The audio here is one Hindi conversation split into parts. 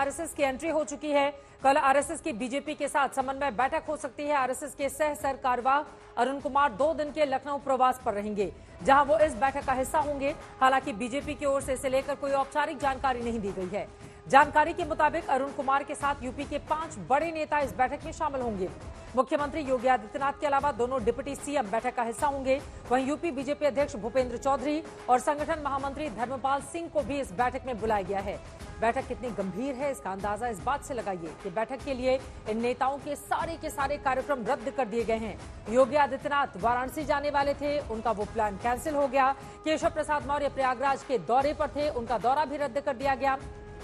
आरएसएस की एंट्री हो चुकी है। कल आरएसएस की बीजेपी के साथ समन्वय बैठक हो सकती है। आरएसएस के सह सरकारवाह अरुण कुमार 2 दिन के लखनऊ प्रवास पर रहेंगे, जहां वो इस बैठक का हिस्सा होंगे। हालांकि बीजेपी की ओर से इसे लेकर कोई औपचारिक जानकारी नहीं दी गई है। जानकारी के मुताबिक अरुण कुमार के साथ यूपी के 5 बड़े नेता इस बैठक में शामिल होंगे। मुख्यमंत्री योगी आदित्यनाथ के अलावा दोनों डिप्टी सीएम बैठक का हिस्सा होंगे। वहीं यूपी बीजेपी अध्यक्ष भूपेंद्र चौधरी और संगठन महामंत्री धर्मपाल सिंह को भी इस बैठक में बुलाया गया है। बैठक कितनी गंभीर है, इसका अंदाजा इस बात से लगाइए कि बैठक के लिए इन नेताओं के सारे कार्यक्रम रद्द कर दिए गए हैं। योगी आदित्यनाथ वाराणसी जाने वाले थे, उनका वो प्लान कैंसिल हो गया। केशव प्रसाद मौर्य प्रयागराज के दौरे पर थे, उनका दौरा भी रद्द कर दिया गया।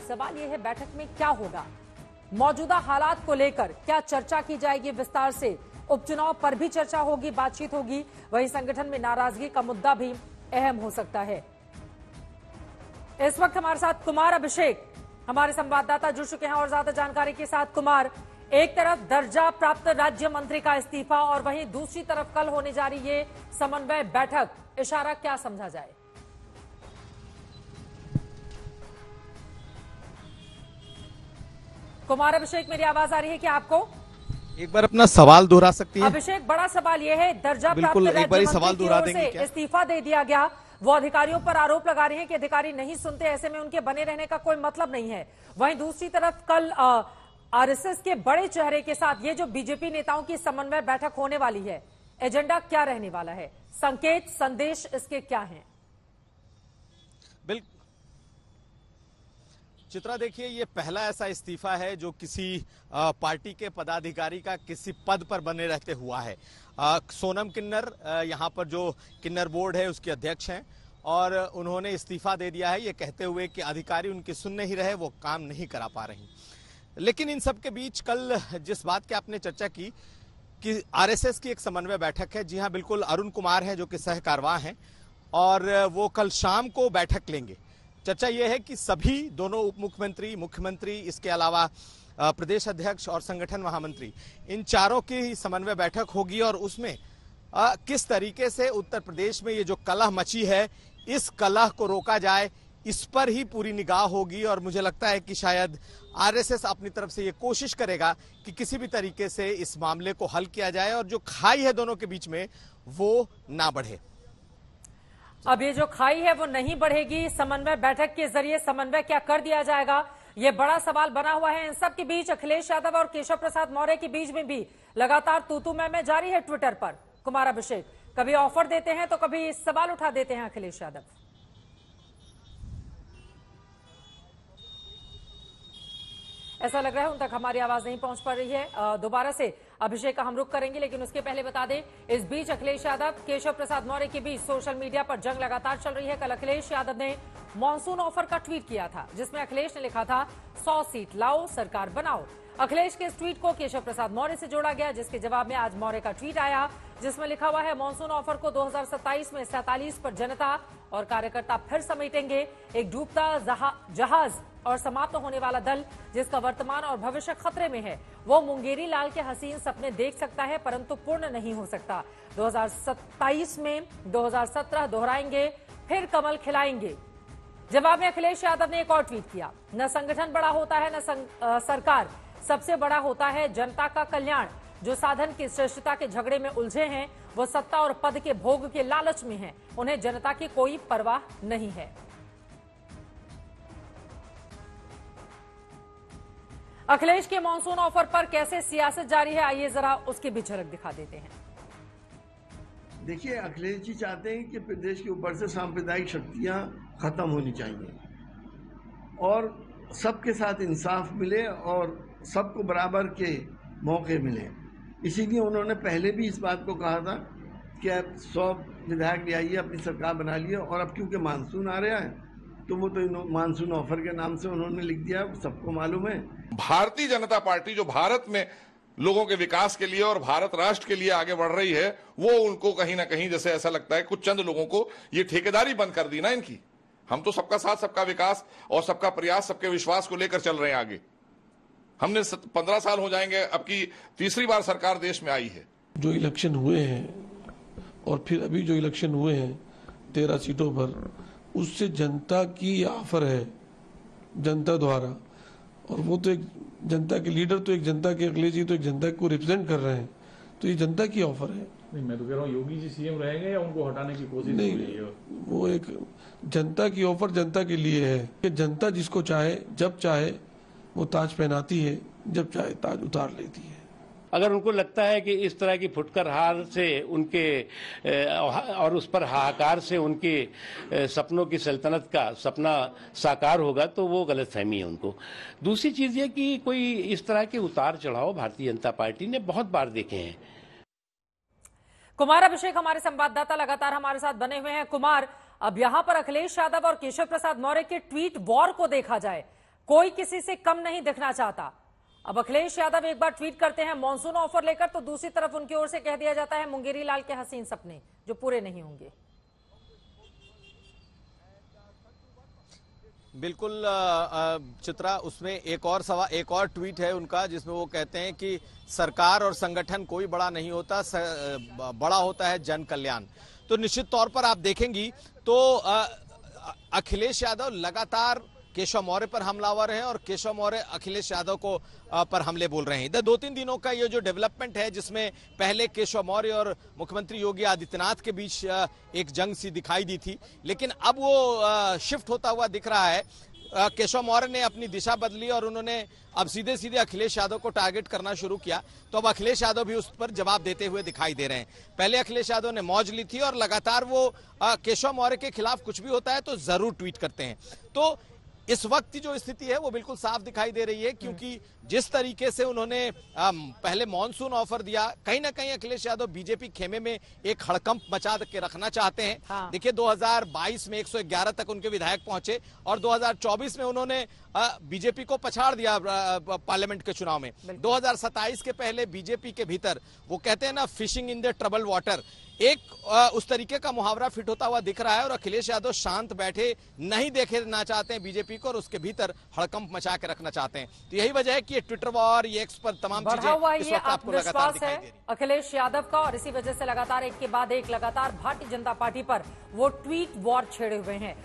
सवाल यह है बैठक में क्या होगा, मौजूदा हालात को लेकर क्या चर्चा की जाएगी विस्तार से, उपचुनाव पर भी चर्चा होगी, बातचीत होगी। वहीं संगठन में नाराजगी का मुद्दा भी अहम हो सकता है। इस वक्त हमारे साथ कुमार अभिषेक हमारे संवाददाता जुड़ चुके हैं और ज्यादा जानकारी के साथ। कुमार, एक तरफ दर्जा प्राप्त राज्य मंत्री का इस्तीफा और वहीं दूसरी तरफ कल होने जा रही ये समन्वय बैठक, इशारा क्या समझा जाए? कुमार अभिषेक, मेरी आवाज आ रही है क्या आपको? एक बार अपना सवाल दोहरा सकती हैं? अभिषेक, बड़ा सवाल यह है, दर्जा प्राप्त राज्य मंत्री की ओर से इस्तीफा दे दिया गया। वो अधिकारियों पर आरोप लगा रहे हैं कि अधिकारी नहीं सुनते, ऐसे में उनके बने रहने का कोई मतलब नहीं है। वहीं दूसरी तरफ कल आरएसएस के बड़े चेहरे के साथ ये जो बीजेपी नेताओं की समन्वय बैठक होने वाली है, एजेंडा क्या रहने वाला है, संकेत संदेश इसके क्या हैं? बिल्कुल चित्रा, देखिए ये पहला ऐसा इस्तीफा है जो किसी पार्टी के पदाधिकारी का किसी पद पर बने रहते हुआ है। सोनम किन्नर यहाँ पर जो किन्नर बोर्ड है उसके अध्यक्ष हैं और उन्होंने इस्तीफा दे दिया है, ये कहते हुए कि अधिकारी उनकी सुन नहीं रहे, वो काम नहीं करा पा रही। लेकिन इन सब के बीच कल जिस बात की आपने चर्चा की कि आरएसएस की एक समन्वय बैठक है, जी हाँ बिल्कुल, अरुण कुमार है जो कि सह कार्यवाह हैं और वो कल शाम को बैठक लेंगे। चर्चा यह है कि सभी दोनों उप मुख्यमंत्री, मुख्यमंत्री, इसके अलावा प्रदेश अध्यक्ष और संगठन महामंत्री, इन चारों की समन्वय बैठक होगी और उसमें किस तरीके से उत्तर प्रदेश में ये जो कलह मची है, इस कलह को रोका जाए, इस पर ही पूरी निगाह होगी। और मुझे लगता है कि शायद आरएसएस अपनी तरफ से ये कोशिश करेगा कि किसी भी तरीके से इस मामले को हल किया जाए और जो खाई है दोनों के बीच में वो ना बढ़े। अब ये जो खाई है वो नहीं बढ़ेगी, समन्वय बैठक के जरिए समन्वय क्या कर दिया जाएगा, ये बड़ा सवाल बना हुआ है। इन सब के बीच अखिलेश यादव और केशव प्रसाद मौर्य के बीच में भी लगातार तू मैं जारी है ट्विटर पर। कुमार अभिषेक, कभी ऑफर देते हैं तो कभी सवाल उठा देते हैं अखिलेश यादव। ऐसा लग रहा है उन तक हमारी आवाज नहीं पहुंच पा रही है। दोबारा से अभिषेक का हम रुख करेंगे, लेकिन उसके पहले बता दें, इस बीच अखिलेश यादव, केशव प्रसाद मौर्य के बीच सोशल मीडिया पर जंग लगातार चल रही है। कल अखिलेश यादव ने मॉनसून ऑफर का ट्वीट किया था, जिसमें अखिलेश ने लिखा था 100 सीट लाओ, सरकार बनाओ। अखिलेश के इस ट्वीट को केशव प्रसाद मौर्य से जोड़ा गया, जिसके जवाब में आज मौर्य का ट्वीट आया, जिसमें लिखा हुआ है, मॉनसून ऑफर को 2027 में 47 पर जनता और कार्यकर्ता फिर समेटेंगे। एक डूबता जहाज और समाप्त होने वाला दल, जिसका वर्तमान और भविष्य खतरे में है, वो मुंगेरी लाल के हसीन सपने देख सकता है, परंतु पूर्ण नहीं हो सकता। 2027 में 2017 दोहराएंगे, फिर कमल खिलाएंगे। जवाब में अखिलेश यादव ने एक और ट्वीट किया, न संगठन बड़ा होता है न सरकार, सबसे बड़ा होता है जनता का कल्याण। जो साधन की श्रेष्ठता के झगड़े में उलझे हैं, वो सत्ता और पद के भोग के लालच में हैं, उन्हें जनता की कोई परवाह नहीं है। अखिलेश के मॉनसून ऑफर पर कैसे सियासत जारी है, आइए जरा उसकी भी झलक दिखा देते हैं। देखिए, अखिलेश जी चाहते हैं कि प्रदेश के ऊपर से सांप्रदायिक शक्तियां खत्म होनी चाहिए और सबके साथ इंसाफ मिले और सबको बराबर के मौके मिले। इसीलिए उन्होंने पहले भी इस बात को कहा था कि अब 100 विधायक ले आइए, अपनी सरकार बना लिए। और अब क्योंकि मानसून आ रहा है तो वो तो मानसून ऑफर के नाम से उन्होंने लिख दिया, सबको मालूम है। भारतीय जनता पार्टी जो भारत में लोगों के विकास के लिए और भारत राष्ट्र के लिए आगे बढ़ रही है, वो उनको कहीं ना कहीं जैसे ऐसा लगता है कुछ चंद लोगों को ये ठेकेदारी बंद कर दी ना इनकी। हम तो सबका साथ, सबका विकास और सबका प्रयास, सबके विश्वास को लेकर चल रहे हैं आगे। हमने 15 साल हो जाएंगे, अब की तीसरी बार सरकार देश में आई है। जो इलेक्शन हुए हैं और फिर अभी जो इलेक्शन हुए हैं 13 सीटों पर, उससे जनता की ऑफर है, जनता द्वारा, और वो तो एक जनता के लीडर, तो एक जनता के, अखिलेश जी तो एक जनता को रिप्रेजेंट कर रहे हैं, तो ये जनता की ऑफर है। नहीं, मैं तो कह रहा हूँ योगी जी सीएम रहेंगे या उनको हटाने की कोशिश हो रही है? वो एक जनता की ऑफर जनता के लिए है कि जनता जिसको चाहे जब चाहे वो ताज पहनाती है, जब चाहे ताज उतार लेती है। अगर उनको लगता है कि इस तरह की फुटकर हार से उनके और उस पर हाहाकार से उनके सपनों की सल्तनत का सपना साकार होगा, तो वो गलतफहमी है उनको। दूसरी चीज ये कि कोई इस तरह के उतार चढ़ाव भारतीय जनता पार्टी ने बहुत बार देखे हैं। कुमार अभिषेक हमारे संवाददाता लगातार हमारे साथ बने हुए हैं। कुमार, अब यहां पर अखिलेश यादव और केशव प्रसाद मौर्य के ट्वीट वॉर को देखा जाए, कोई किसी से कम नहीं दिखना चाहता। अब अखिलेश यादव एक बार ट्वीट करते हैं मॉनसून ऑफर लेकर, तो दूसरी तरफ उनकी ओर से कह दिया जाता है मुंगेरी लाल के हसीन सपने जो पूरे नहीं होंगे। बिल्कुल चित्रा, उसमें एक और ट्वीट है उनका जिसमें वो कहते हैं कि सरकार और संगठन कोई बड़ा नहीं होता, बड़ा होता है जन कल्याण। तो निश्चित तौर पर आप देखेंगी तो अखिलेश यादव लगातार केशव मौर्य पर हमलावर हैं और केशव मौर्य अखिलेश यादव को पर हमले बोल रहे हैं। इधर 2-3 दिनों का ये जो डेवलपमेंट है, जिसमें पहले केशव मौर्य और मुख्यमंत्री योगी आदित्यनाथ के बीच एक जंग सी दिखाई दी थी, लेकिन अब वो शिफ्ट होता हुआ दिख रहा है। केशव मौर्य ने अपनी दिशा बदली और उन्होंने अब सीधे सीधे अखिलेश यादव को टारगेट करना शुरू किया। तो अब अखिलेश यादव भी उस पर जवाब देते हुए दिखाई दे रहे हैं। पहले अखिलेश यादव ने मौज ली थी और लगातार वो केशव मौर्य के खिलाफ कुछ भी होता है तो जरूर ट्वीट करते हैं। तो इस वक्त की जो स्थिति है वो बिल्कुल साफ दिखाई दे रही है, क्योंकि जिस तरीके से उन्होंने पहले मॉनसून ऑफर दिया, कहीं ना कहीं अखिलेश यादव बीजेपी खेमे में एक हड़कंप मचा के रखना चाहते हैं। हाँ। देखिए 2022 में 111 तक उनके विधायक पहुंचे और 2024 में उन्होंने बीजेपी को पछाड़ दिया पार्लियामेंट के चुनाव में। 2027 के पहले बीजेपी के भीतर वो कहते हैं ना, fishing in the trouble water, एक उस तरीके का मुहावरा फिट होता हुआ दिख रहा है। और अखिलेश यादव शांत बैठे नहीं देखना चाहते हैं बीजेपी को और उसके भीतर हड़कंप मचा के रखना चाहते हैं। तो यही वजह है कि ये ट्विटर वॉर, ये एक्स पर तमाम चीजें इस वक्त आपको लगातार दिखाई दे रही है अखिलेश यादव का, और इसी वजह से लगातार एक के बाद एक लगातार भारतीय जनता पार्टी पर वो ट्वीट वॉर छेड़े हुए हैं।